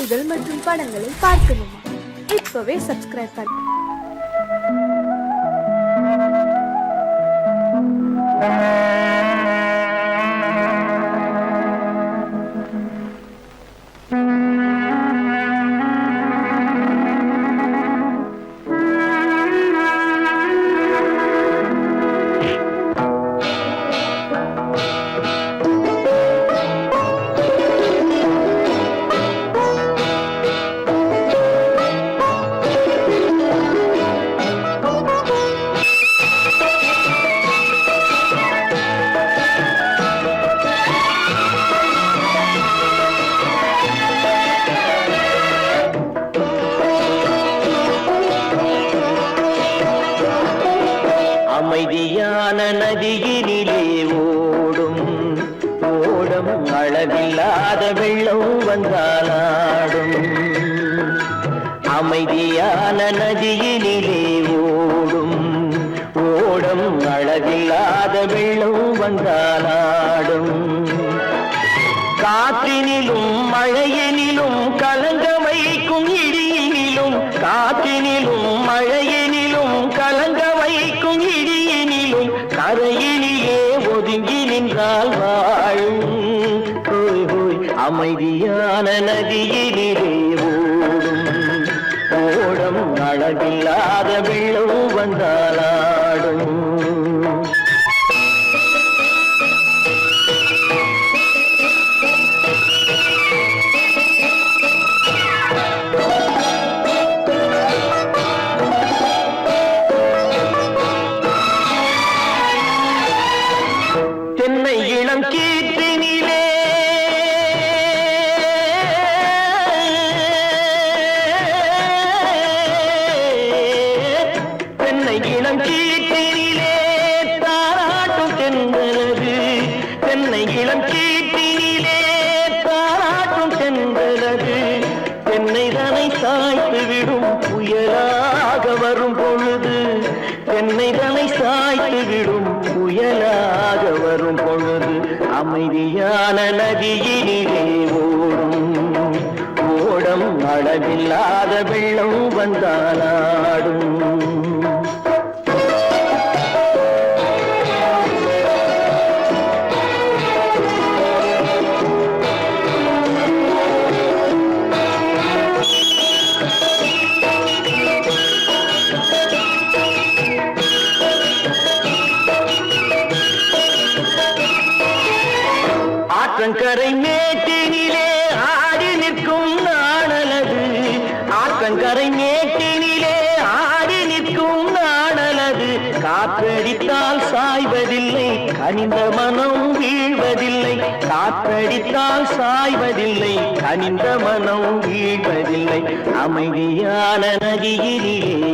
செய்திகள் மற்றும் படங்களை பார்க்கணுமா? இப்பவே சப்ஸ்கிரைப் பண்ணு. அமைதியான நதியினிலே ஓடும் ஓடம் அளவில்லாத வெள்ளம் வந்தாலாடும். அமைதியான நதியினிலே ஓடும் ஓடம் அளவில்லாத வெள்ளம் வந்தாலாடும். காற்றினிலும் மழையினிலும் கலங்க வைக்கும் இடியினிலும், காற்றினிலும் மழையினிலும் கலங்க வைக்கும் இடியினிலும், கரையினிலே ஒதுங்கி நின்றால் வாழும். அமைதியான நதியினிலே ஓடும் ஓடம் அளவில்லாத வெள்ளம் வந்தாலாடும். தென்னை இளம் கீற்றினிலே தென்னை இளம் கீற்றினிலே தாராட்டும் தென்றலது. தென்னை இளம் கீற்றினிலே தாராட்டும் தென்றலது. தென்னை தனை சாய்த்து விடும் புயலாக வரும் பொழுது, தென்னை தனை சாய்த்து விடும் புயலாக வரும் பொழுது, அமைதியான நதியினிலே ஓடும் ஓடம் அளவில்லாத வெள்ளம் வந்தாலாடும். ஆற்றங்கரை மேட்டினிலே ஆடி நிற்கும் நாணலது. ஆற்றங்கரை மேட்டினிலே ஆடி நிற்கும் நாணலது. காற்றடித்தால் சாய்வதில்லை, கனிந்த மனம் வீழ்வதில்லை. காற்றடித்தால் சாய்வதில்லை, கனிந்த மனம் வீழ்வதில்லை. அமைதியான நதியினிலே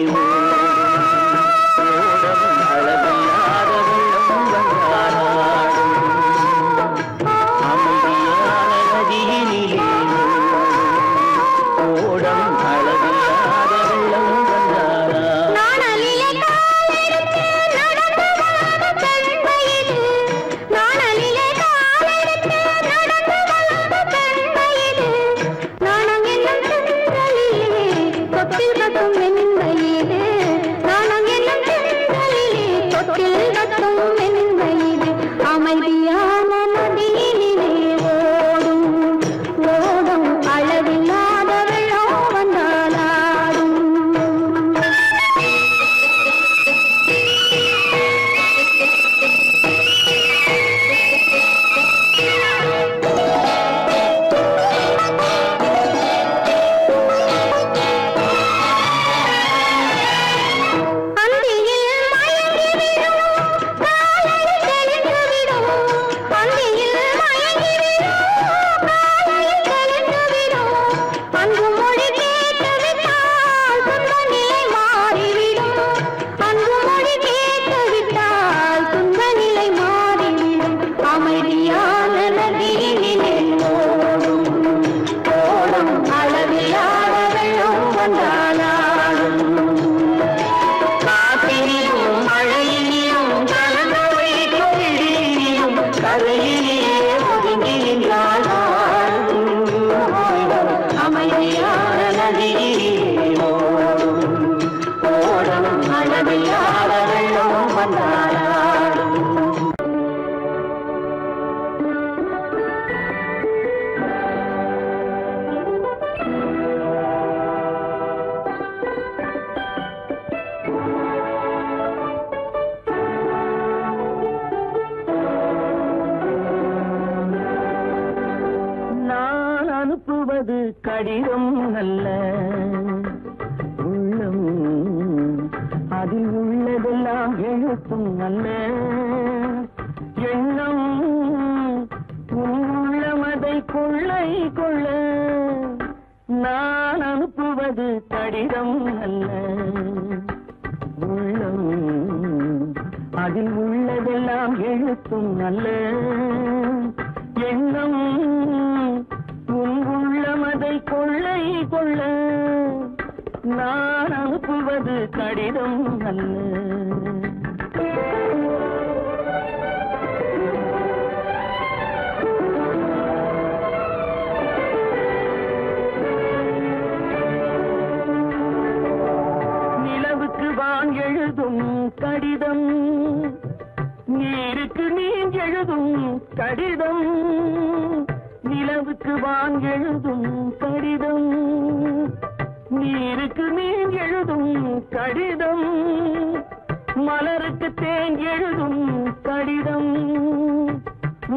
கரையிலே ஒதுங்கி நின்றாள் அமைதி அனுப்புவது கடிதம் அல்ல உள்ளம் அதில் உள்ளதெல்லாம் எழுத்தும் அல்ல எண்ணம் உள்ளமதை கொள்ளை கொள்ள நான் அனுப்புவது கடிதம் அல்ல உள்ளம் அதில் உள்ளதெல்லாம் எழுத்தும் அல்ல எண்ணம் உள்ளமதை கொள்ளை கொள்ள நான் அனுப்புவது கடிதம் அல்ல எழுதும் கடிதம் நீருக்கு நீர் எழுதும் கடிதம் நிலவுக்கு வான் எழுதும் கடிதம் நீருக்கு நீர் எழுதும் கடிதம் மலருக்கு தேன் எழுதும் கடிதம்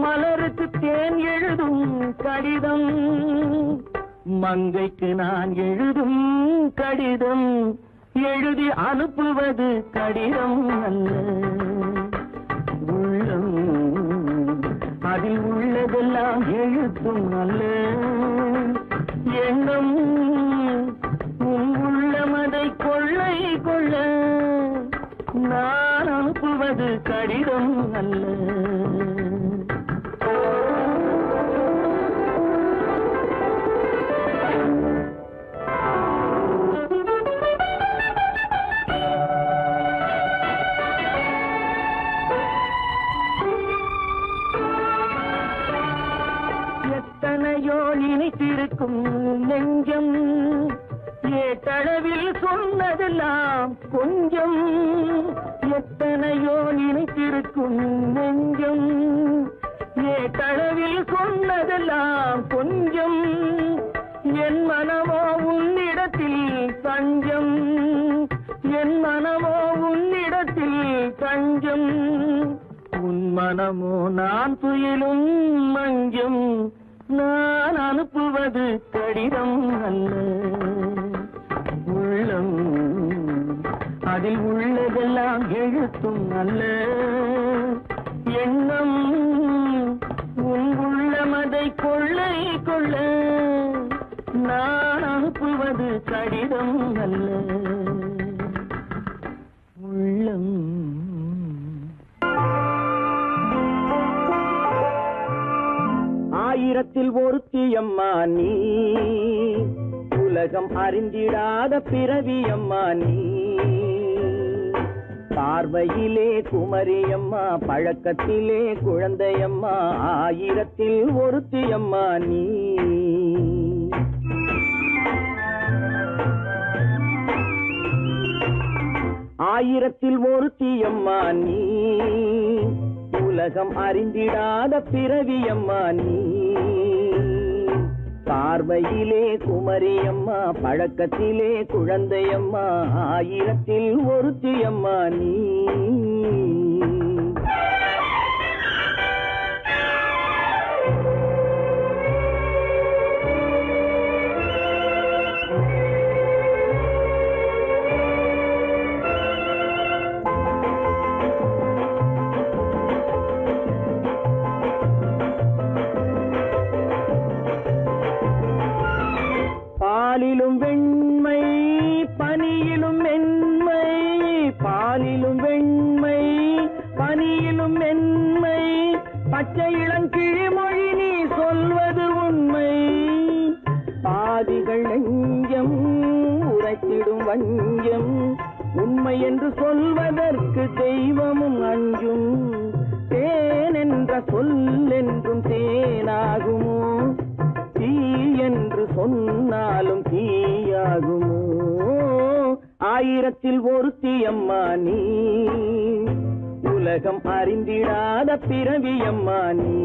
மலருக்கு தேன் எழுதும் கடிதம் மங்கைக்கு நான் எழுதும் கடிதம் எழுதி அனுப்புவது கடிதம் அல்ல உள்ளம் அதில் உள்ளதெல்லாம் எழுத்தும் அல்ல எண்ணம் உள்ளமதை கொள்ளை கொள்ள நான் அனுப்புவது கடிதம் அல்ல நினைத்திருக்கும் நெஞ்சம் ஏட்டளவில் சொன்னதெல்லாம் கொஞ்சம் எத்தனையோ நினைத்திருக்கும் நெஞ்சம் ஏட்டளவில் சொன்னதெல்லாம் கொஞ்சம் என் மனமோ உன்னிடத்தில் தஞ்சம் என் மனமோ உன்னிடத்தில் தஞ்சம் உன் மனமோ நான் துயிலும் மஞ்சம் நான் அனுப்புவது கடிதம் அல்ல உள்ளம் அதில் உள்ளதெல்லாம் எழுத்தும் அல்ல எண்ணம் உன் உள்ளமதை கொள்ளை கொள்ள நான் அனுப்புவது கடிதம் அல்ல உள்ளம் ஆயிரத்தில் ஒருத்தியம்மா நீ உலகம் அறிந்திடாத பிறவியம்மா நீ பார்வையிலே குமரியம்மா பழக்கத்திலே குழந்தையம்மா ஆயிரத்தில் ஒருத்தியம்மா நீ ஆயிரத்தில் ஒருத்தியம்மா நீ உலகம் அறிந்திடாத பிறவியம்மா நீ பார்வையிலே குமரியம்மா பழக்கத்திலே குழந்தையம்மா ஆயிரத்தில் ஒருத்தியம்மா நீ பாலிலும் வெண்மை பனியிலும் மென்மை பாலிலும் வெண்மை பனியிலும் மென்மை பச்சை இளங்கிழிமொழி நீ சொல்வது உண்மை பாதிகள் நெஞ்சம் உரைத்திடும் வஞ்சம் உண்மை என்று சொல்வதற்கு தெய்வமும் அஞ்சும் தேன் என்ற சொல் என்றும் தேனாகுமோ தீ என்று சொன்னாலும் தீயாகுமோ ஆயிரத்தில் ஒருத்தியம்மா நீ உலகம் அறிந்திடாத பிறவியம்மா நீ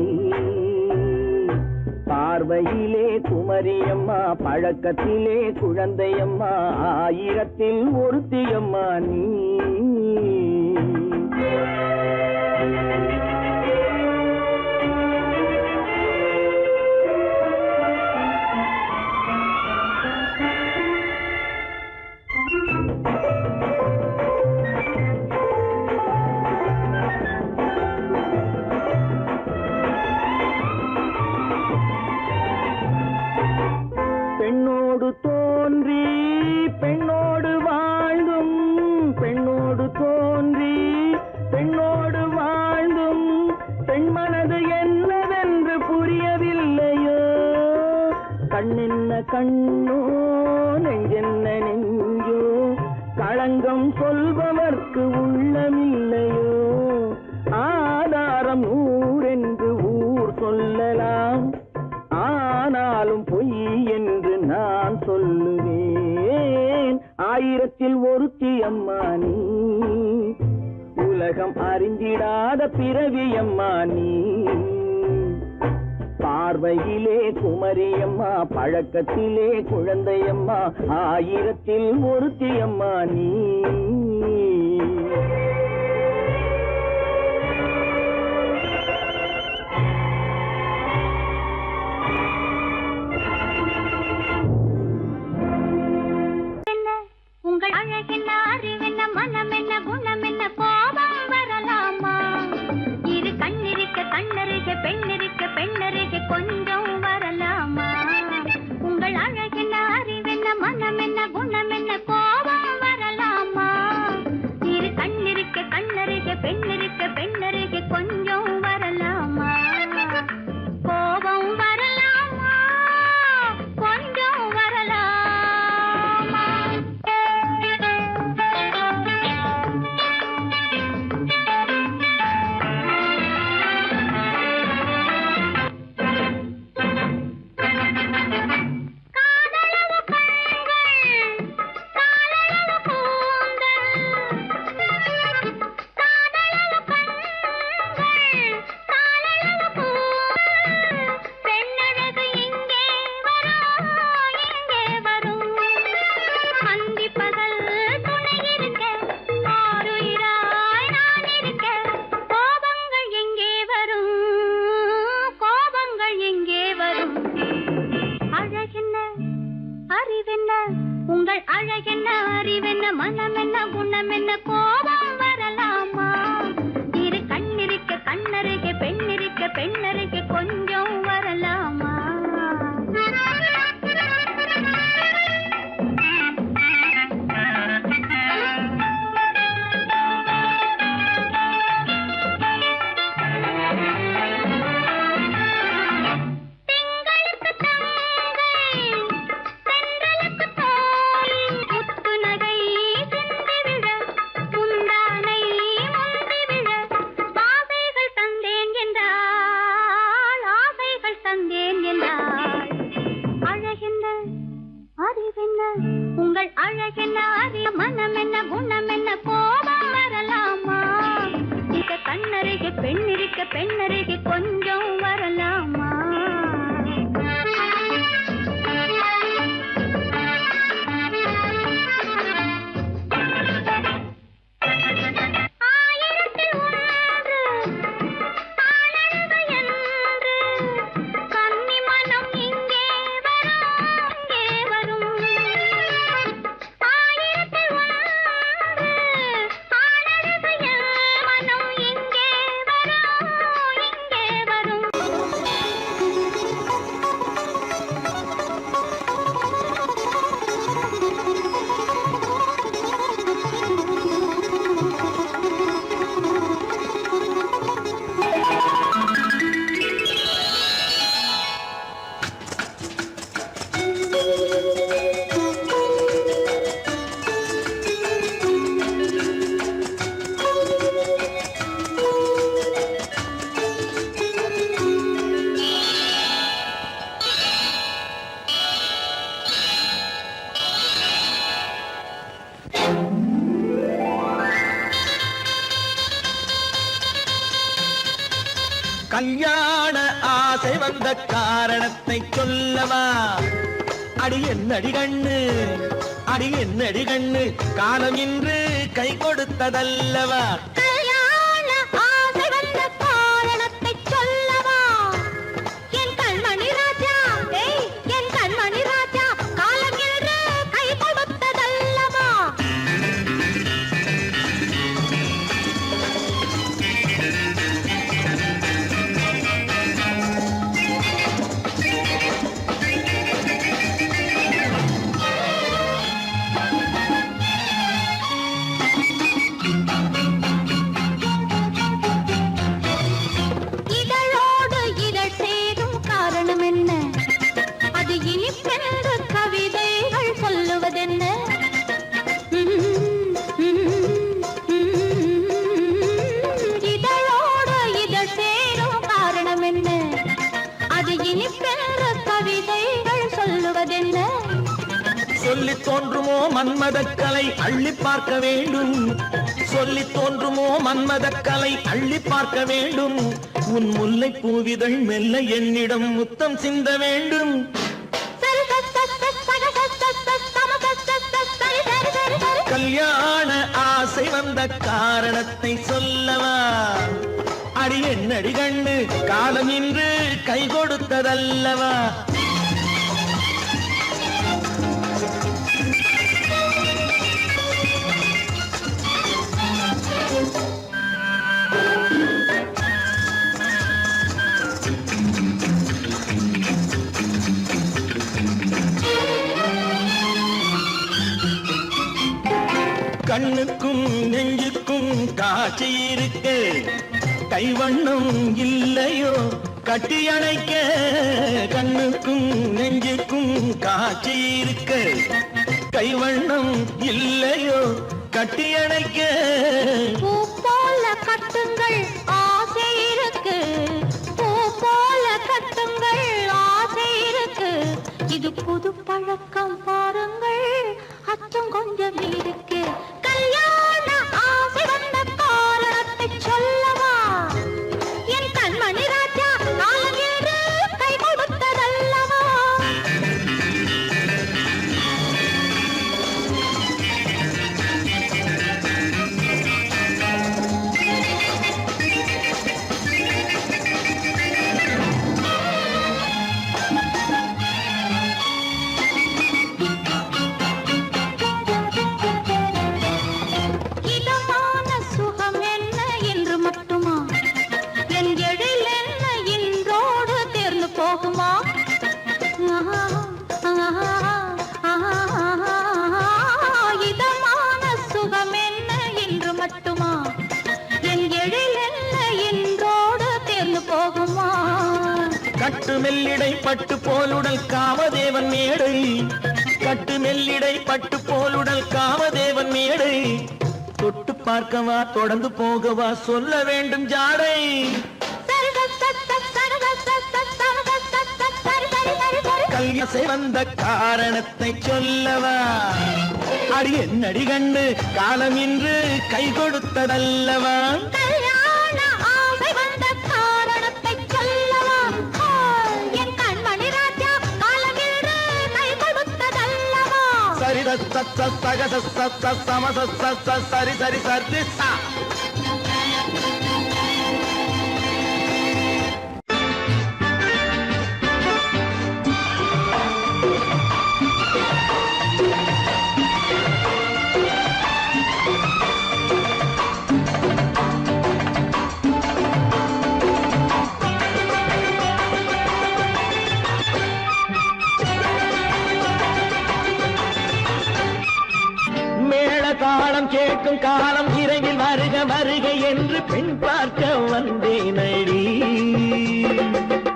பார்வையிலே குமரியம்மா பழக்கத்திலே குழந்தையம்மா ஆயிரத்தில் ஒருத்தியம்மா நீ பெண்ணோடு தோன்றி பெண்ணோடு வாழ்ந்தும் பெண்ணோடு தோன்றி பெண்ணோடு வாழ்ந்தும் பெண் மனது என்னவென்று புரியவில்லையோ கண்ணென்ன கண்ணோ நெஞ்சென்ன நெஞ்சோ களங்கம் சொல்பவர்க்கு உள்ளமில்லையோ ஆதாரம் ஊரென்று ஊர் சொல்லலாம் ஆனாலும் பொய் என்று நான் சொல்லுவேன் ஆயிரத்தில் ஒருத்தி அம்மா நீ உலகம் அறிந்திடாத பிறவி அம்மா நீ பார்வையிலே குமரியம்மா பழக்கத்திலே குழந்தையம்மா ஆயிரத்தில் ஒருத்தி அம்மா நீ உங்கள் அழகென்ன அறிவென்ன மனம் என்ன குணம் என்ன கோபம் வரலாமா இரு கண்ணிருக்க கண்ணருக பெண்ணிருக்க பெண்ணருக கொஞ்சம் வரலாமா உங்கள் அழகென்ன அறிவென்ன மனம் என்ன குணம் என்ன கோபம் வரலாமா இரு கண்ணிருக்க கண்ணருக பெண்ணிருக்க பெண்ணருக கொஞ்சம் வரலாமா கோபம் வரலாமா கொஞ்சம் வரலாமா உங்கள் அழகென்ன அறிவென்ன மனம் என்ன குணம் என்ன கோபம் வரலாமா இரு கண்ணிருக்க கண்ணருக பெண்ணிருக்க பெண்ணருக கொஞ்சம் வரலாமா உங்கள் அழகென்ன அறி மனம் என்ன குணம் என்ன கோபம் வரலாமா இத கண்ணருக பெண்ணிருக்க பெண்ணருக கொஞ்சம் வரலாமா கல்யாண ஆசை வந்த காரணத்தை சொல்லவா அடி என்னடி கண்ணு அடி என்னடி கண்ணு காலம் இன்று கை கொடுத்ததல்லவா கொடுப்பதென்ன? சொல்லி தோன்றுமோ மன்மதக்கலை அள்ளி பார்க்க வேண்டும், சொல்லி தோன்றுமோ மன்மதக்கலை அள்ளி பார்க்க வேண்டும். உன் முல்லை பூவிதழ் மெல்ல என்னிடம் முத்தம் சிந்த வேண்டும். கல்யாண ஆசை வந்த காரணத்தை சொல்லவா? அடி என்னடி கண்ணு காலம் இன்று கை கொடுத்ததல்லவா? கண்ணுக்கும் நெஞ்சுக்கும் காட்சி இருக்கு, கைவண்ணம் இல்லையோ கட்டி அணைக்க. கண்ணுக்கும் நெஞ்சுக்கும் காட்சி இருக்கு, கைவண்ணம் இல்லையோ கட்டி அணைக்க. பூ போல கட்டுங்கள் ஆசை இருக்கு, பூ போல கட்டுங்கள் ஆசை இருக்கு. இது புது பழக்கம் பாருங்கள், அச்சம் கொஞ்சம் இருக்கு. கல்யாண ஆசை வந்த காரணத்தை சொல்லவா? என் கண்மணி ராஜா காலம் என்று கை கொடுத்ததல்லவா? இதமான சுகம் என்ன என்று மட்டுமா? என் எழில் என்ன இன்றோடு தேர்ந்து போகுமா? இதமான சுகம் என்ன என்று மட்டுமா? என் எழில் என்ன இன்றோடு தேர்ந்து போகுமா? கட்டு மெல்லிடை பட்டு போலுடல் காமதேவன் மேடை, கட்டு மெல்லிடை பட்டு போலுடல் காமதேவன் மேடை. தொட்டு பார்க்கவா தொடர்ந்து போகவா சொல்ல வேண்டும் ஜாடை. கல்யாண வந்த காரணத்தை சொல்லவா? அடி என்னடி கண்டு காலம் இன்று கை கொடுத்ததல்லவா? கல்யாண ஆசை வந்த காரணத்தை சொல்லவா? என் கண்மணி ராஜா காலம் என்று கை கொடுத்ததல்லவா? சரி சக சம சரி சரி சரி சா. காலம் கேட்கும் காலம் விரைவில் வருக வருக என்று பெண் பார்க்க வந்தேனடி.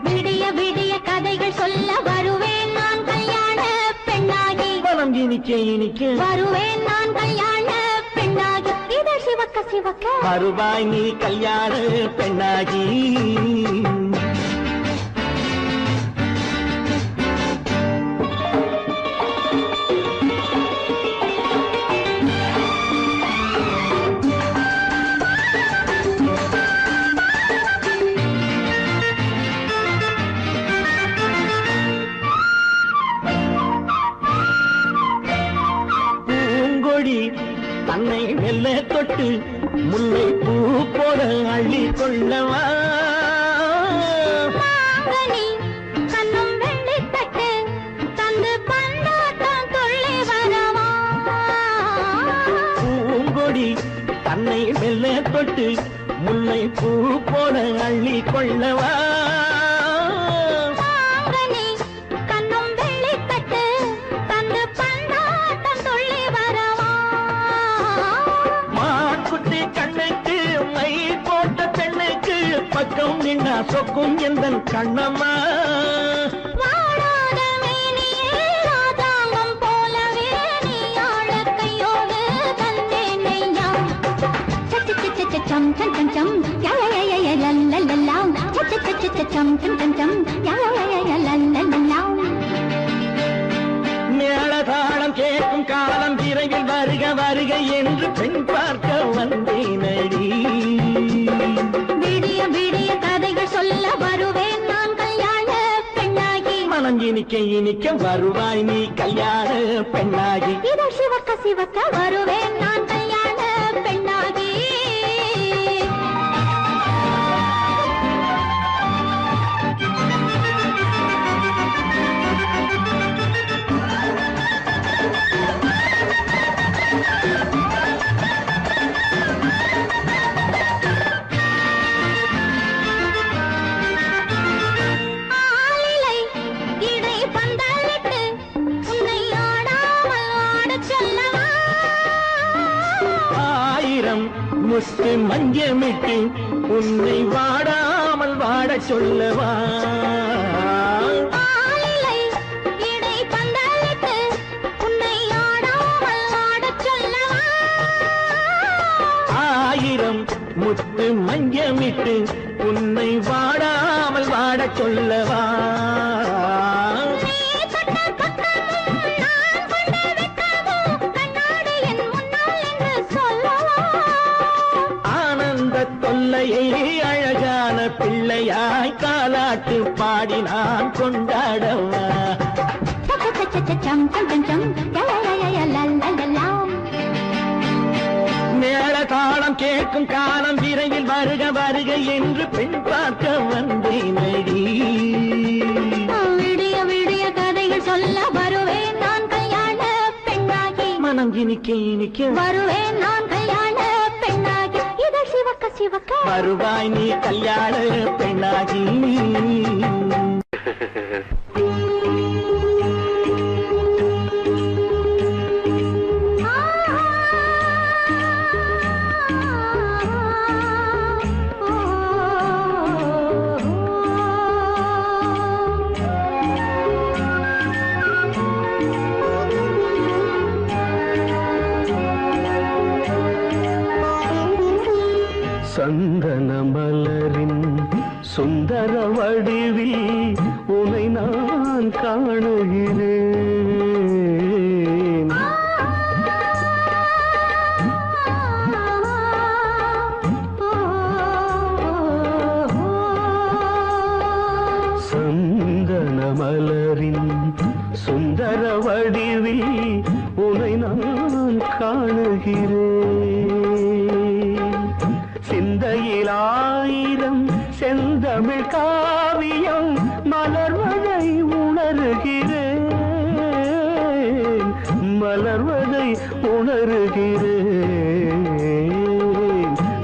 விடிய விடிய கதைகள் சொல்ல வருவேன் நான் கல்யாண பெண்ணாகி. மனம் இனிக்க இனிக்க வருவேன் நான் கல்யாண பெண்ணாகி. இதழ் சிவக்க சிவக்க வருவாய் நீ கல்யாண பெண்ணாகி. தன்னை மெல்ல தொட்டு முல்லை பூ போல அள்ளி கொள்ளவா? மாங்கனி கண்ணும் வெள்ளி தட்டு தந்து பந்தாட்டம் துள்ளி வரவா? பூங்கொடி தன்னை மெல்ல தொட்டு முல்லை பூ போல அள்ளி கொள்ளவா? மாங்கனி கண்ணும் வெள்ளி தட்டு தந்து பந்தாட்டம் துள்ளி வரவா? மாக்குட்டி கண்ணுக்கு மை போட்ட பெண்ணுக்கு பக்கம் நின்னா சொக்கும் எந்தன் கண்ணம்மா. வாடாத மேனியே ராதாங்கம் போலவே நீ ஆழ கையோடு தந்தேன் நெய்யா. சம் சம் சம் சம் யா யா யா யா லல்லல்லா. சம் சம் சம் சம் யா யா யா யா லல்லல்லா. விரைவில் வருக வருக என்று பெண் பார்க்க வந்தேனடி. விடிய விடிய கதைகள் சொல்ல வருவேன் நான் கல்யாண பெண்ணாகி. மனம் இனிக்க இனிக்க வருவாய் நீ கல்யாண பெண்ணாகி. இதோ சிவக்க சிவக்க வருவேன் நான் கல்யாண பெண்ணாகி. ஆளிலை இடை பந்தலிட்டு உன்னை ஆடாமல் ஆடச் சொல்லவா. ஆயிரம் முத்து மஞ்சமிட்டு உன்னை வாடாமல் வாடச் சொல்லவா. ஆளிலை இடை பந்தலிட்டு உன்னை ஆடாமல் ஆடச் சொல்லவா. ஆயிரம் முத்து மஞ்சமிட்டு உன்னை வாடாமல் வாடச் சொல்லவா. நீ தொட்ட பக்கமும் நான் கொண்ட வெட்கமும் கண்ணாடி என் முன்னால் என்று சொல்லவா. ஆனந்த தொல்லையை அழகான பிள்ளையாய் காலாட்டு பாடி நான் கொண்டாடவா. சம் சம் சம் சம் லலலலலலலலலா. மேள தாளம் கேட்கும் காலம் விரைவில் வருக வருக என்று பெண் பார்க்க வந்தேனடி. விடிய விடிய கதைகள் சொல்ல வருவேன் நான் கல்யாண பெண்ணாகி. மனம் இனிக்க இனிக்க வருவேன் நான் கல்யாண பெண்ணாகி. இதழ் சிவக்க சிவக்க வருவாய் நீ கல்யாண பெண்ணாகி. சந்தன மலரின் சுந்தர வடிவில் உனை நான் காணுகிறேன். சந்தன மலரின் சுந்தர வடிவில் உனை நான் காணுகிறேன். சிந்தையில் ஆயிரம் செந்தமிழ் காவியம் மலர்வதை உணர்கிறேன். மலர்வதை உணர்கிறேன்.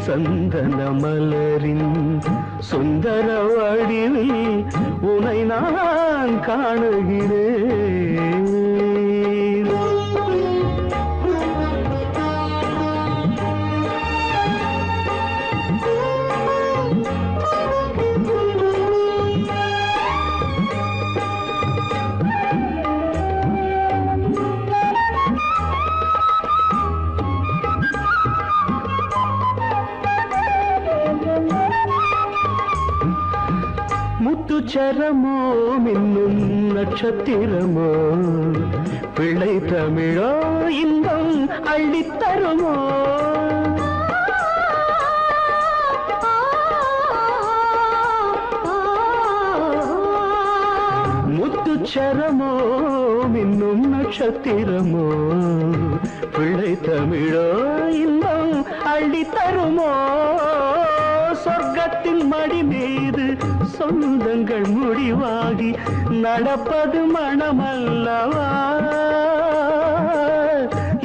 சந்தன மலரின் சுந்தர வடிவில் உனை நான் காணுகிறேன். முத்துச்சரமோ மின்னும் நட்சத்திரமோ பிள்ளை தமிழோ இன்பம் அள்ளித்தருமோ. முத்துச்சரமோ மின்னும் நட்சத்திரமோ பிள்ளை தமிழோ இன்பம் அள்ளித்தருமோ. சொர்க்கத்தின் மடி மீது சொந்தங்கள் முடிவாகி நடப்பது மனமல்லவா.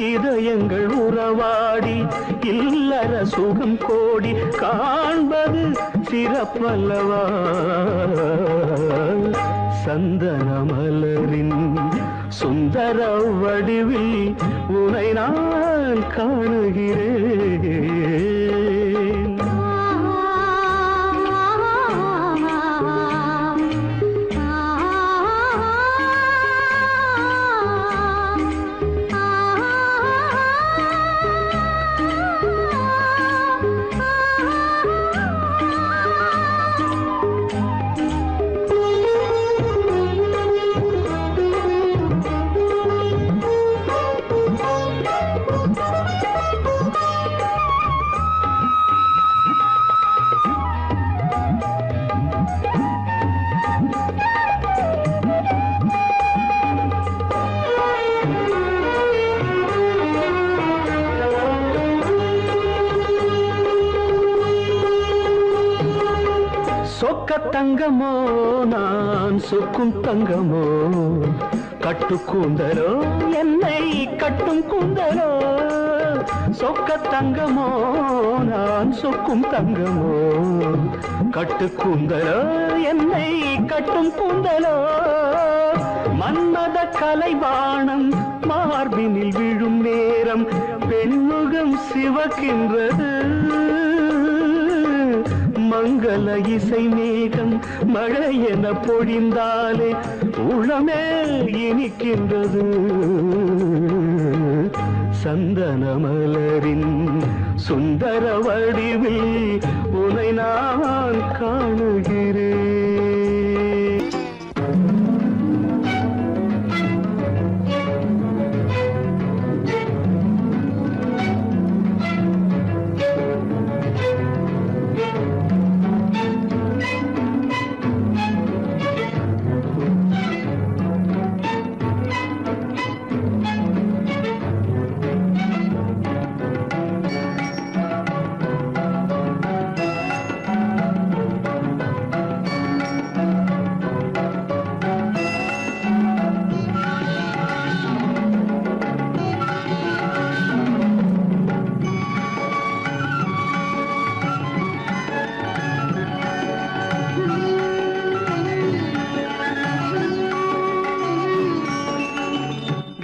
இதயங்கள் உறவாடி இல்லற சுகம் கோடி காண்பது சிறப்பல்லவா. சந்தன மலரின் சுந்தர வடிவில் உனை நான் காணுகிறேன். சொக்க தங்கமோ நான் சொக்கும் தங்கமோ கட்டு கூந்தலோ என்னை கட்டும் கூந்தலோ சொக்க தங்கமோ நான் சொக்கும் தங்கமோ கட்டு கூந்தலோ என்னை கட்டும் கூந்தலோ மன்மத கலைவாணம் மார்பினில் விழும் நேரம் பெண்முகம் சிவக்கின்றது மங்கள இசை மேகம் மழை என பொழிந்தாலே உளமே இனிக்கின்றது சந்தன மலரின் சுந்தர வடிவில் உனை நான் காணுகிறேன்.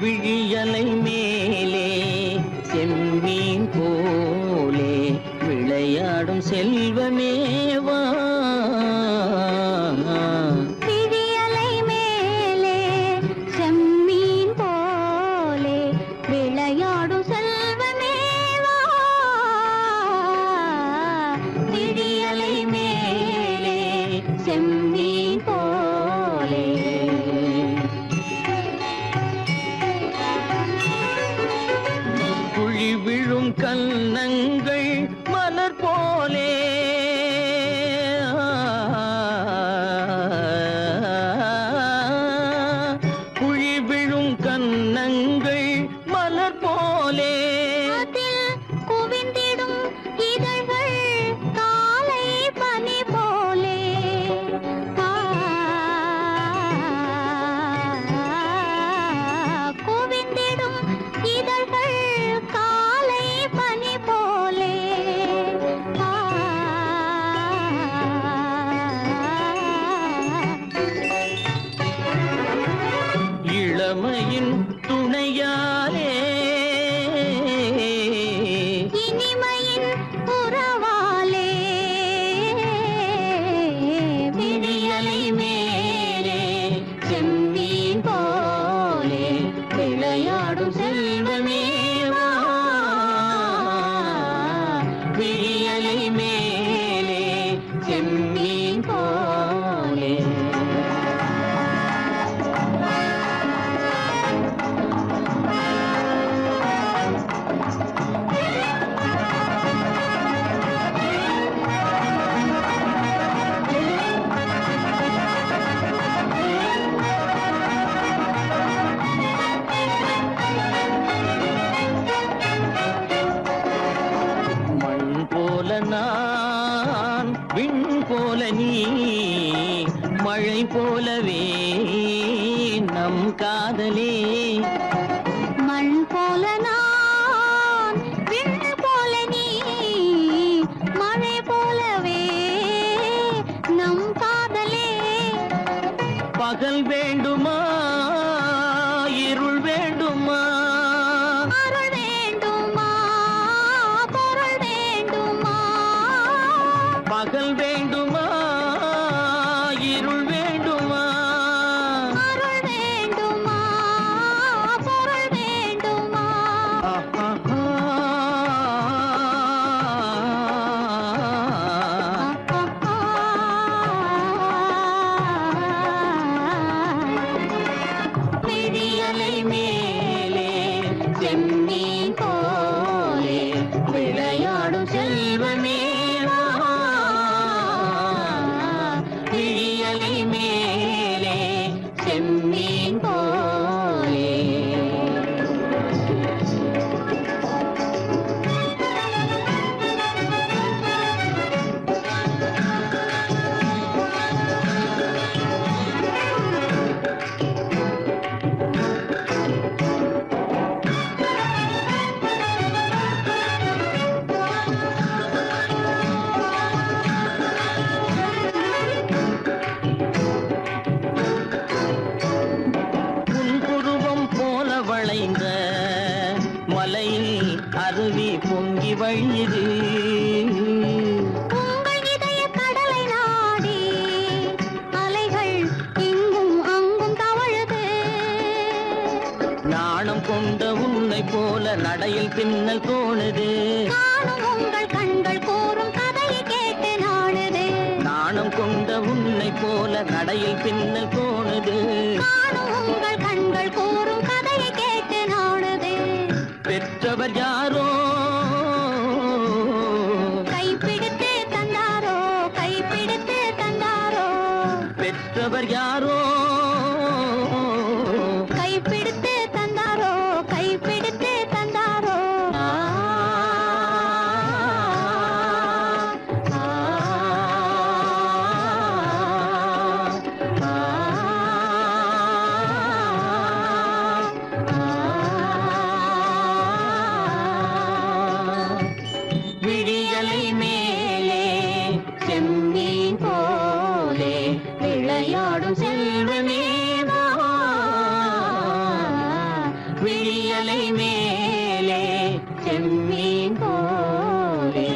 விழியலை மேலே செம்மீன் போலே விளையாடும் செல்வமேவா விழியலை மேலே செம்மீன் போலே விளையாடும் செல்வமேவா விழியலை மேலே செம்மீன் போலே குழி விழும் கன்னங்கள் மலர் போலே குழி விழும் கன்னங்கள் மலர் போலே அதில் குவிந்திடும் இதழ்கள் காலை பனி போலே குவிந்திடும் இதழ்கள் காலை பனி போலே இளமையின் துணையாலே இனிமையின் உறவாலே விழியலை மேலே செம்மீன் போலே விளையாடும் செல்வமேவா விழியலை மேலே செம்மீன் போலே மண் போல நான் விண் போல நீ மழை போலவே நம் காதலே மண் போல நான் விண் போல நீ மழை போலவே நம் காதலே பகல் வேண்டுமா இருள் வேண்டுமா அருள் வேண்டுமா பொருள் வேண்டுமா பகல் வேண்டுமா இருள் வேண்டுமா அருள் வேண்டுமா பொருள் வேண்டுமா விழியலை மேலே செம்மீன் போலே விளையாடும் செல்வமேவா விழியலை மேலே செம்மீன் போலே நிறைந்த மலையில் அருவி பொங்கி வழியுது. உங்கள் இதய கடலை நாடி அலைகள் இங்கும் அங்கும் தவழுது. நாணம் கொண்ட உன்னை போல நடையில் பின்னல் தோணுது. காணும் உங்கள் கண்கள் கூறும் கதையை கேட்டு நாடுது. நாணம் கொண்ட உன்னை போல நடையில் பின்னல் தோணுது. காணும் உங்கள் கண்கள் கூறும் கதையை கேட்டு நாடுது. பெற்றவர் யாரோ கைப்பிடித்து தந்தாரோ கைப்பிடித்து தந்தாரோ. பெற்றவர் யாரோ கைப்பிடித்து தந்தாரோ கைப்பிடித்து தந்தாரோ. விழியலை மேலே செம்மீன் போலே விளையாடும் செல்வமேவா. விழியலை மேலே செம்மீன் போலே.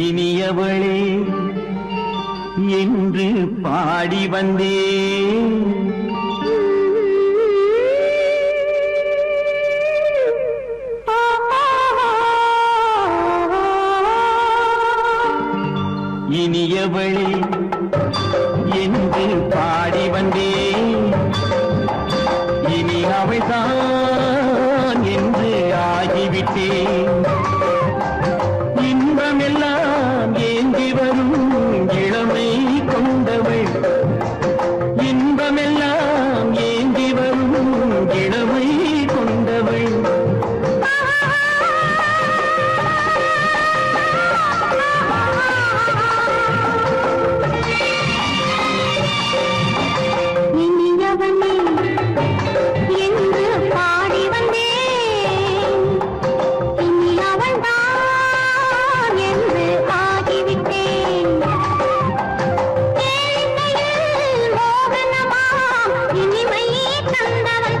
இனியவளே என்று பாடி வந்தேன். இனியவளே என்று பாடி வந்தேன். இனி அவள்தான் என்று ஆகிவிட்டேன். இன்பமெல்லாம் ஏந்தி வரும் இளமை கொண்டவள். இன்பமெல்லாம் ஏந்தி வரும் இளமை கொண்டவள். இனியவனே என்று பாடி வந்தேன். இனி அவள்தான் என்று ஆகிவிட்டேன். கேளிக்கையில் மோகனமாம் இனிமை தந்தவள்.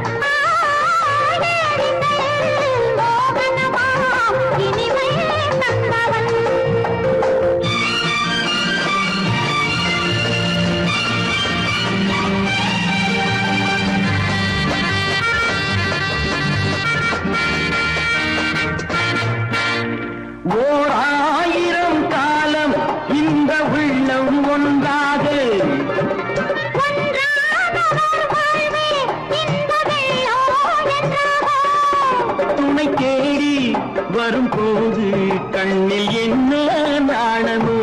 கேளிக்கையில் மோகனமாம் இனிமை தந்தவள். ஓர் ஆயிரம் காலம் இந்த உள்ளம் ஒன்றாக துணை தேடி வரும்போது கண்ணில் என்ன நாணமோ.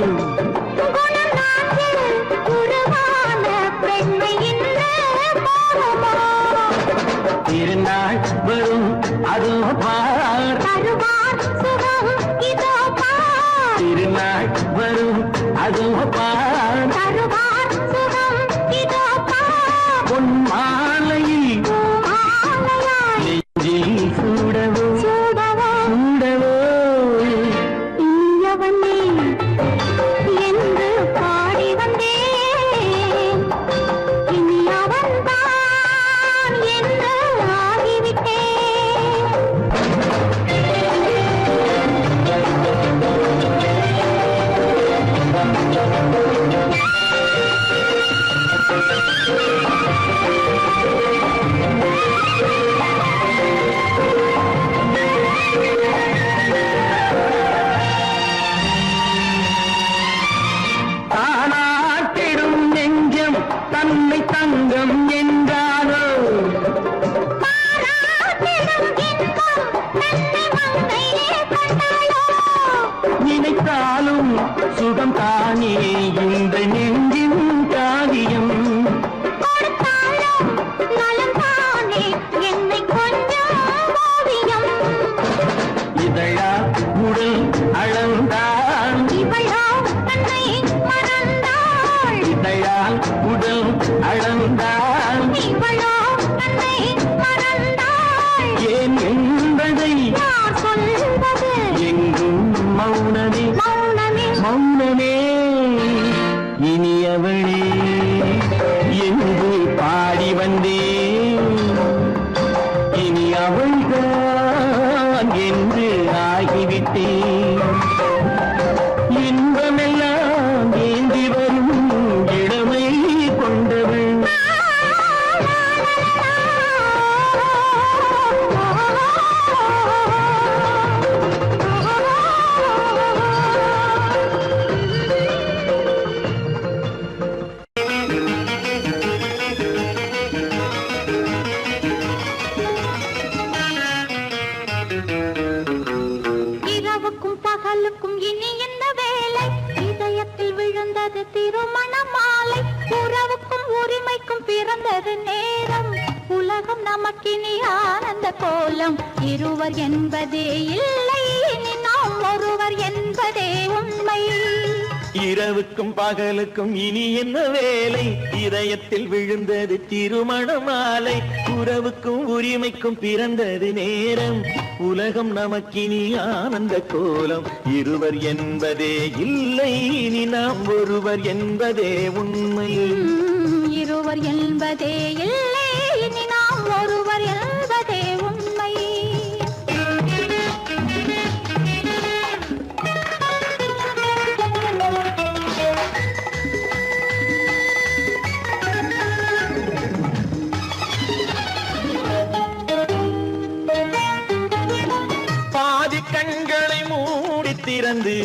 திருநாள் வரும் அதோ பார். திருநாள் வரும் அதோ பார். பொன் மாலையில் நெஞ்சில் சூடவோ சூடவோ. என்று பாடி வந்தேன். இனி அவன்தான் என்று ஆகிவிட்டேன். தானாட்டிடும் நெஞ்சம் தன்னை தங்கம் என்றாரோ. நினைத்தாலும் சுகம் தானே இந்த நெஞ்சின் காரியம். கொடுத்த அளந்தால் இவளோ தன்னை மறந்தாள். ஏன் என்பதை யார் சொல்வது? எங்கும் மௌனமே மௌனமே மௌனமே. இனியவளே என்று பாடி வந்தேன், இனி அவள்தான் என்று ஆகிவிட்டேன். இன்பமெல்லாம் ஏந்தி வரும் இளமை கொண்டவள். இரவுக்கும் பகலுக்கும் இனி என்ன வேலை? இதயத்தில் விழுந்தது திருமண மாலை. உறவுக்கும் உரிமைக்கும் பிறந்தது நேரம். உலகம் நமக்கினி ஆனந்த கோலம். இருவர் என்பதே இல்லை, இனி நாம் ஒருவர் என்பதே உண்மை. இரவுக்கும் பகலுக்கும் இனி என்ன வேலை? இதயத்தில் விழுந்தது திருமண மாலை. உறவுக்கும் உரிமைக்கும் பிறந்தது நேரம். உலகம் நமக்கினி ஆனந்த கோலம். இருவர் என்பதே இல்லை, இனி நாம் ஒருவர் என்பதே உண்மை. இருவர் என்பதே இல்லை, இனி நாம் ஒருவர் என்பதே உண்மை. பாதி கண்களை மூடி திறந்து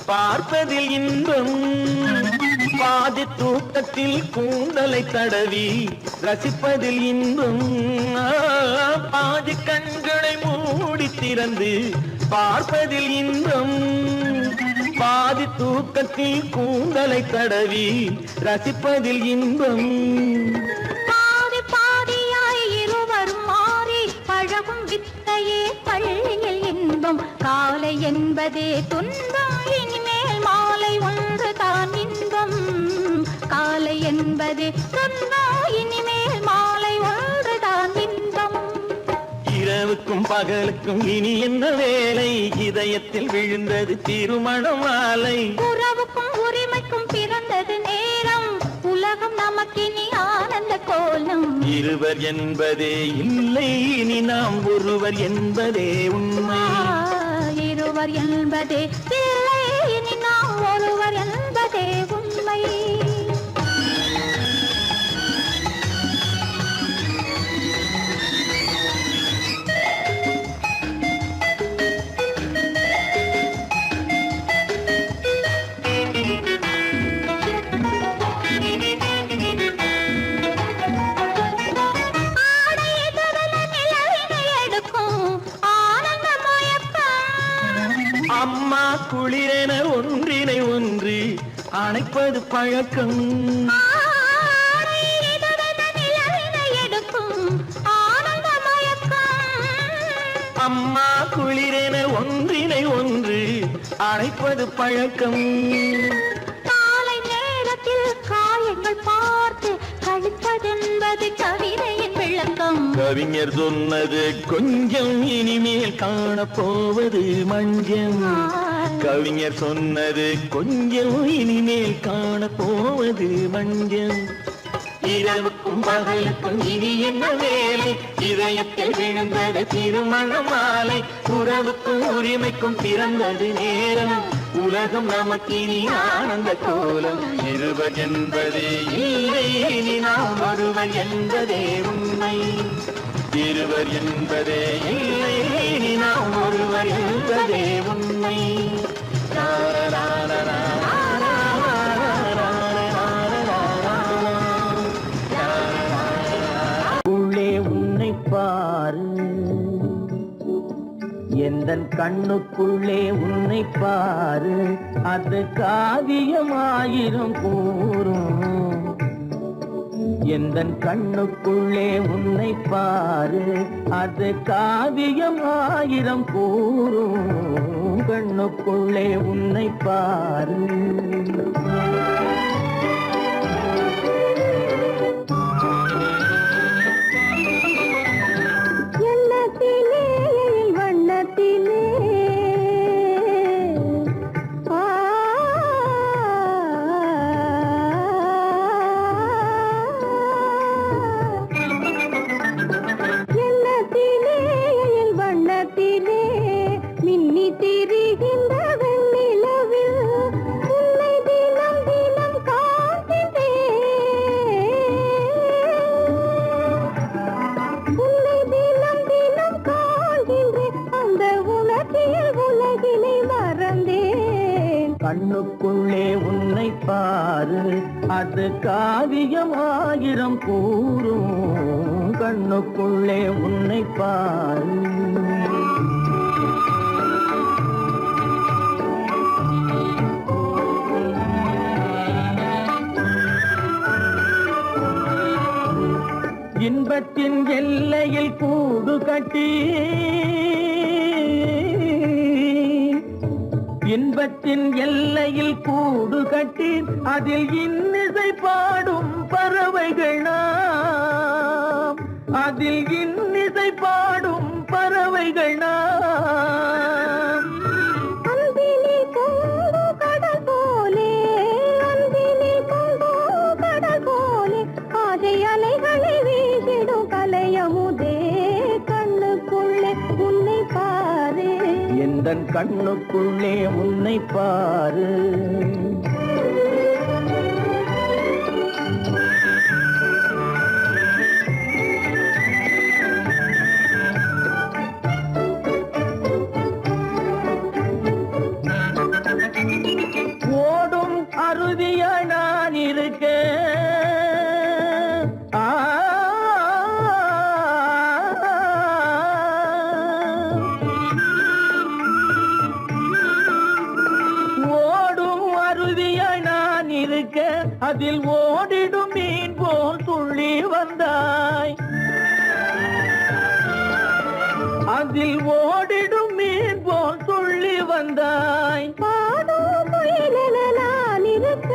பார்ப்பதில் இன்பம், பாதி தூக்கத்தில் கூந்தலை தடவி ரசிப்பதில் இன்பம். பாதி கண்களை மூடி திறந்து பார்ப்பதில் இன்பம், பாதி தூக்கத்தில் கூந்தலை தடவி ரசிப்பதில் இன்பம். பாதி பாதியாய் இருவரும் மாறி பழகும் வித்தையே பள்ளியில் இன்பம். காலை என்பதே துன்பம், இனிமேல் மாலை ஒன்று தான் இன்பம். காலை என்பதே துன்பம், இனிமேல் மாலை ஒன்று தான் இன்பம். இரவுக்கும் பகலுக்கும் இனி என்ன வேலை? இதயத்தில் விழுந்தது திருமண மாலை. உறவுக்கும் உரிமைக்கும் பிறந்தது நேரம். உலகம் நமக்கினி ஆனந்த கோலம். இருவர் என்பதே இல்லை, இனி நாம் ஒருவர் என்பதே உண்மை. இருவர் என்பதே இல்லை, இனி நாம் ஒருவர் என்பதே உண்மை. அம்மா குளிரென ஒன்றினை ஒன்று அணைப்பது பழக்கம். அம்மா குளிரென ஒன்றினை ஒன்று அணைப்பது பழக்கம். காலை நேரத்தில் காயங்கள் பார்த்து கழிப்பதென்பது கவிதையின் விளக்கம். கவிஞர் சொன்னது கொஞ்சம், இனிமேல் காணப்போவது மஞ்சம். கவிஞர் சொன்னது கொஞ்சம், இனிமேல் காணப்போவது மஞ்சம். இரவுக்கும் பகலுக்கும் இனி என்ன வேலை? இதயத்தில் விழுந்தது திருமண மாலை. உறவுக்கும் உரிமைக்கும் பிறந்தது நேரம். உலகம் நமக்கினி ஆனந்த கோலம். இருவர் என்பதே இல்லை, இனி நாம் ஒருவர் என்பதே உண்மை. இருவர் என்பதே இல்லை, இனி நாம் ஒருவர் என்பதே உண்மை. உள்ளே உன்னை பாரு, எந்தன் கண்ணுக்குள்ளே உன்னை பாரு. அது காவியமாயிரம் கூறும். எந்தன் கண்ணுக்குள்ளே உன்னை பாரு, அது காவியமாயிரம் கூறும். கண்ணுக்குள்ளே உன்னை பாரு. கண்ணுக்குள்ளே உன்னை பாரு, அது காவியம் ஆயிரம் கூறும். கண்ணுக்குள்ளே உன்னை பாரு. இன்பத்தின் எல்லையில் கூடு கட்டி, இன்பத்தின் எல்லையில் கூடு கட்டி, அதில் இன்னிசை பாடும் பறவைகள் நாம், அதில் இன்னிசை பாடும் பறவைகள் நாம். அன்பிலே பொங்கு கடல் போலே, அன்பிலே பொங்கு கடல் போலே, ஆசை அலைகளை வீசிடும் கலையமுதே, கண்ணுக்குள்ளே உன்னை பாரு, எந்தன் கண்ணுக்குள்ளே உன்னை பாரு. ஓடும் அருவியாய் நான் இருக்க, ஓடும் அருவியாய் நான் இருக்க, அதில் ஓடிடும் மீன் போல் துள்ளி வந்தாய், அதில் ஓடிடும் மீன் போல் துள்ளி வந்தாய். பாடும் குயிலென நான் இருக்க,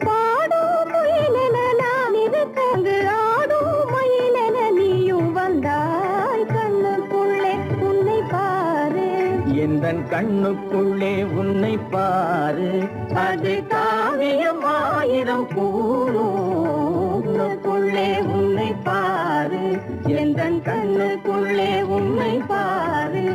பாடும் குயிலென நான் இருக்க, அங்கு ஆடும் மயிலென நீயும் வந்தாய், கண்ணுக்குள்ளே உன்னை பாரு, எந்தன் கண்ணுக்குள்ளே உன்னை பாரு, அது காவியம் ஆயிரம் கூறும். கண்ணுக்குள்ளே உன்னை பாரு, எந்தன் கண்ணுக்குள்ளே உன்னை பாரு.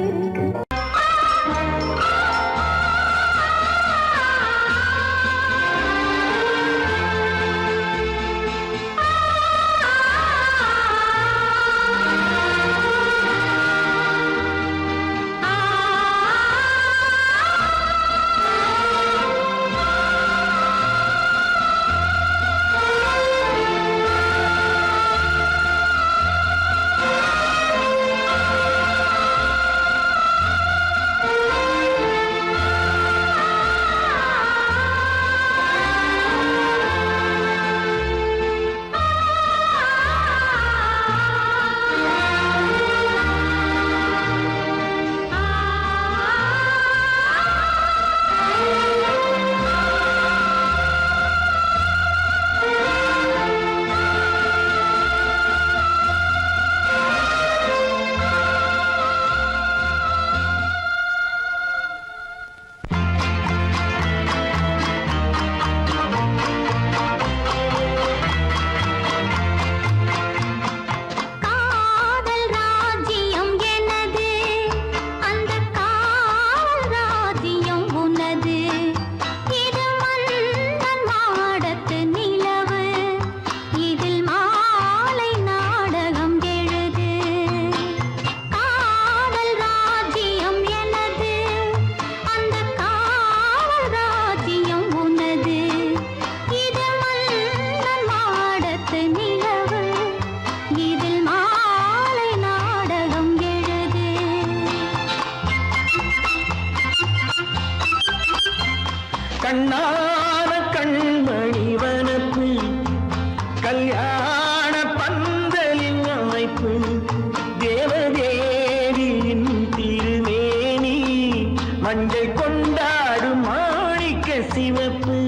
கண்ணான கண்மணி வனப்பு, கல்யாண பந்தலின் அமைப்பு, தேவதேவியின் திருமேனி, மஞ்சள் கொண்டாடும் மாணிக்க சிவப்பு.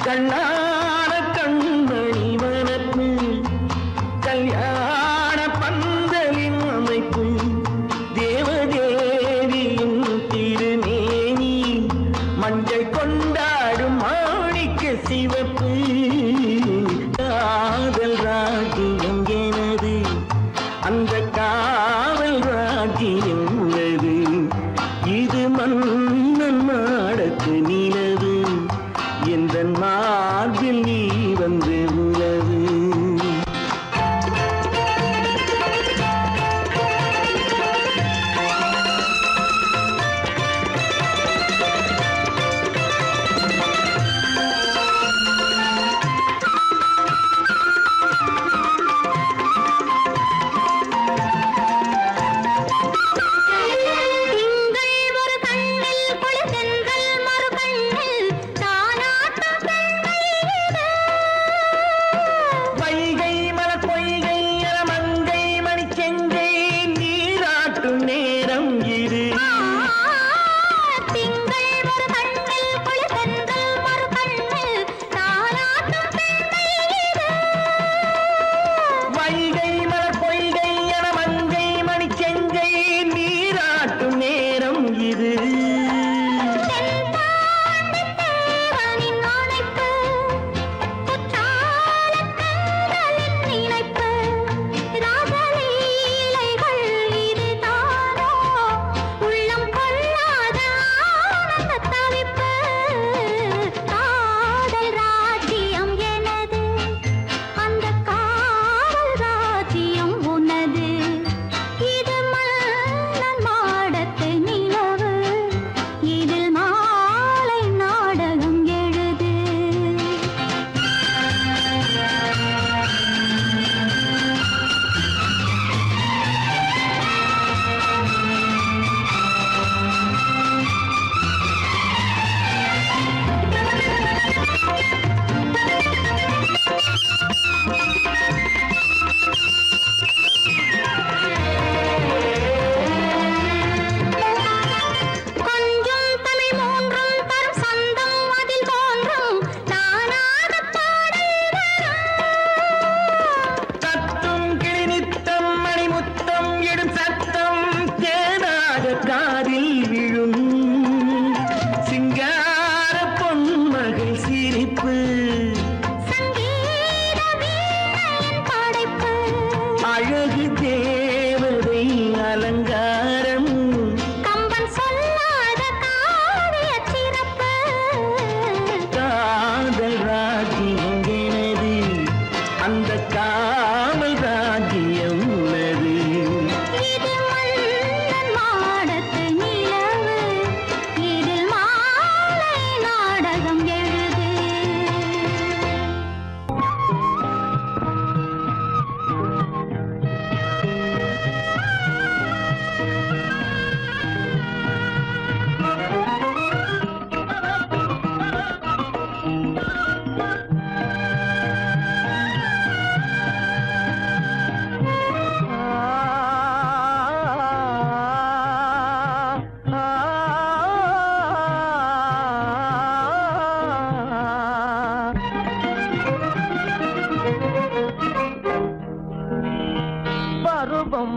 கண்ணான கண்மணி வனப்பு, கல்யாண பந்தலின் அமைப்பு, தேவதேவியின் திருமேனி, மஞ்சள் கொண்டாடும் மாணிக்க சிவப்பு. காதல் ராஜ்யம் எனது, அந்த காவல் ராஜ்யம் உள்ளது, இது மன்னன் நாடத்து நிலவு, எந்த மார்பில் நீ வந்து உலவு.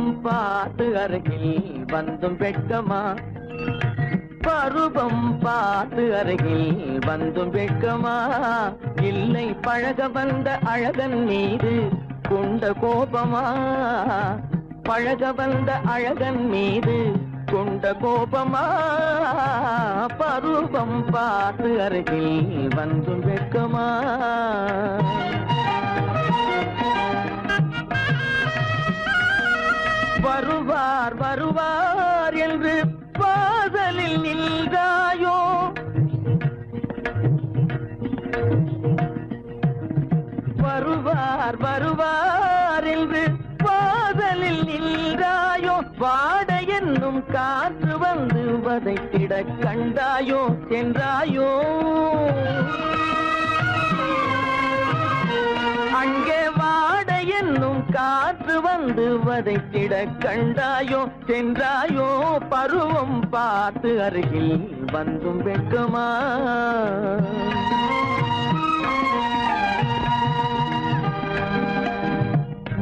பருவம் பார்த்து அருகில் வந்தும் வெட்கமா பருவம் பார்த்து அருகில் வந்தும் வெட்கமா இல்லை பழக வந்த அழகன் மீது கொண்ட கோபமா பழக வந்த அழகன் மீது கொண்ட கோபமா பருவம் பார்த்து அருகில் வந்தும் வெட்கமா வருவார் வருவார் என்று வாசலில் நின்றாயோ வருவார் வருவார் என்று வாசலில் நின்றாயோ வாட என்னும் காற்று வந்து வதைத்திட கண்டாயோ சென்றாயோ அங்கே வாட என்னும் காற்று வந்து வதைத்திட கண்டாயோ சென்றாயோ பருவம் பார்த்து அருகில் வந்தும் வெட்கமா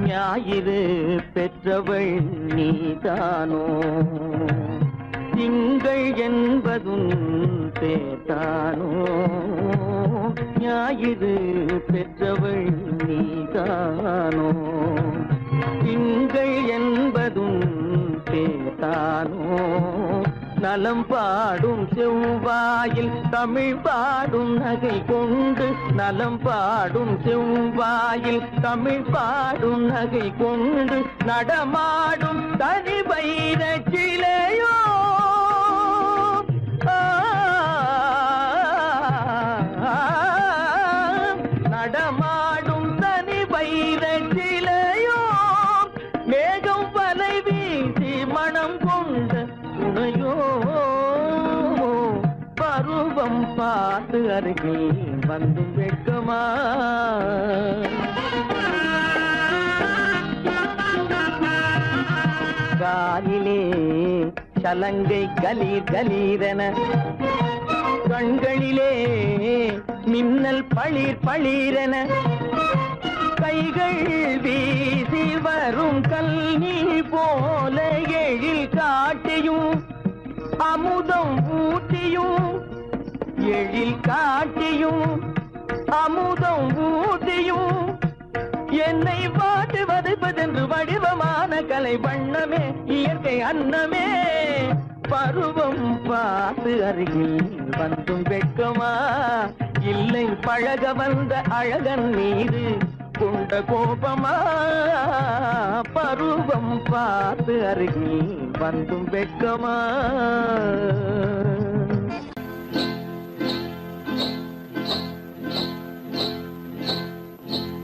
ஞாயிறு பெற்றவள் நீதானோ திங்கள் என்பதும் பேத்தானோ ஞாயிறு பெற்றவள் நீதானோ திங்கள் என்பதும் பேத்தானோ நலம் பாடும் செவ்வாயில் தமிழ் பாடும் நகை கொண்டு நலம் பாடும் செவ்வாயில் தமிழ் பாடும் நகை கொண்டு நடமாடும் தனி வைர சிலையோ நடமாடும் தனி வைர சிலையோ மேகம் வலை வீசி மனம் கொண்ட துணையோ பருவம் பார்த்து அருகில் வந்தும் வெட்கமா காலிலே சலங்கை கலீர் கலீரென கண்களிலே மின்னல் பளிர் பளிரென கைகள் வீசி வரும் கல்வி போல எழில் காட்டியும் அமுதம் ஊட்டியும் எழில் காட்டியும் அமுதம் ஊட்டியும் என்னை பாட்டு வதைப்பதென்று வடிவமான கலை வண்ணமே இயற்கை அன்னமே பருவம் பார்த்து அருகில் வந்தும் வெட்கமா இல்லை பழக வந்த அழகன் மீது கொண்ட கோபமா பருவம் பார்த்து அருகில் வந்தும் வெட்கமா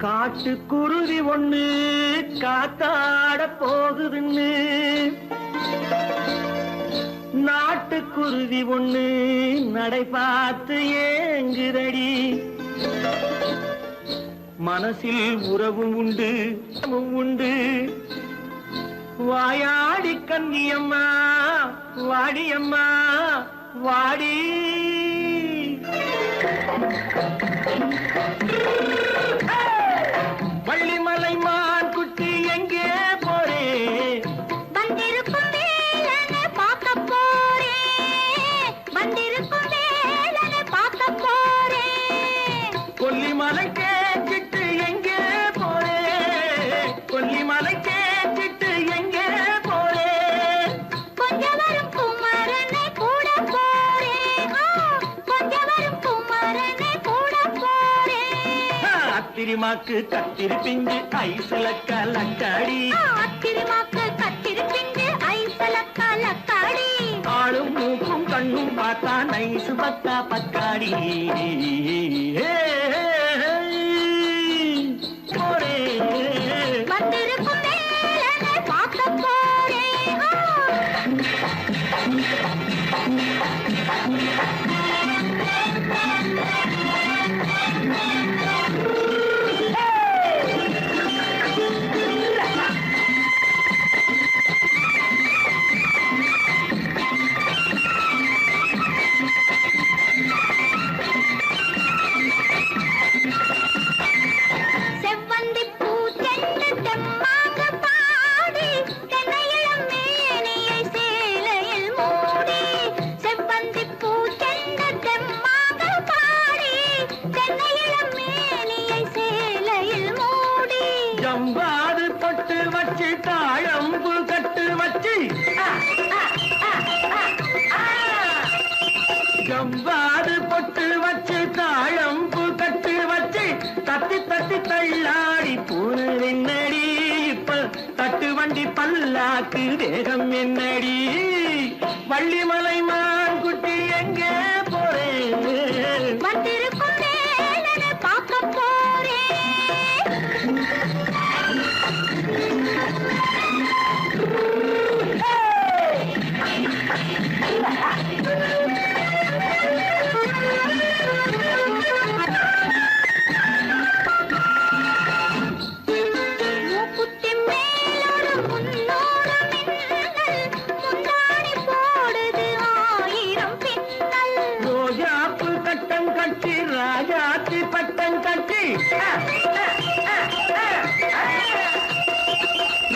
காட்டு குருவி ஒண்ணு காத்தாட போகுதுன்னு நாட்டுக்குருவி ஒண்ணு நடை பார்த்து ஏங்குதடி மனசில் உறவும் உண்டு உண்டு வாயாடி கன்னியம்மா வாடியம்மா வாடி வள்ளிமலை மான் குட்டி எங்கே போறே வந்திருக்கும் வேலனை பார்க்க போறேன் வந்திருக்கும் வேலனை பார்க்க போறேன் கொல்லிமலை கேட்டுட்டு எங்கே போறே கொல்லிமலை கேட்டுட்டு எங்கே போறே கொஞ்சம் வரும் குமரனை கூட போறேன் கொஞ்சம் வரும் குமரனை கூட போறேன் அத்திரிமாக்கு கத்திரி பிஞ்சு ஐசுல கலக்காடி அத்திரிமாக்கு கத்திரி பிஞ்சு ஐசுல கலக்காடி ஆளும் மூக்கும் கண்ணும் பார்த்தா நைசு பத்தா பத்தாடி போரே வந்திருக்கும் வேலனை பார்க்க போறேன் பல்லாக்கு தேகம் என்னடி வள்ளிமலை மான் குட்டி எங்கே போறேன் வந்திருக்கும் வேலனை பார்க்க போறேன். மூக்குத்தி மேலோடு முன்னோடு மின்னல், முந்தாணி போடுது 1000 பின்னல். ரோஜாப்பு கட்டம் கட்டி ராஜாத்தி பட்டம் கட்டி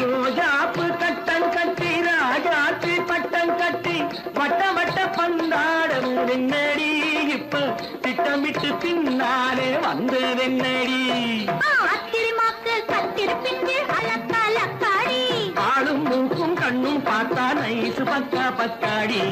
ரோஜாப்பு கட்டம் கட்டி ராஜாத்தி பட்டம் கட்டி வட்ட வட்ட பந்தாடம் வெண்ணடி இப்ப திட்டமிட்டு பின்னாலே வந்ததென்னடி ஆத்திரமாக்கு கத்திருப்பின்று அலக்காடி ஆளும் மூக்கும் கண்ணும் பார்த்தா நைசு பக்கா பக்காடி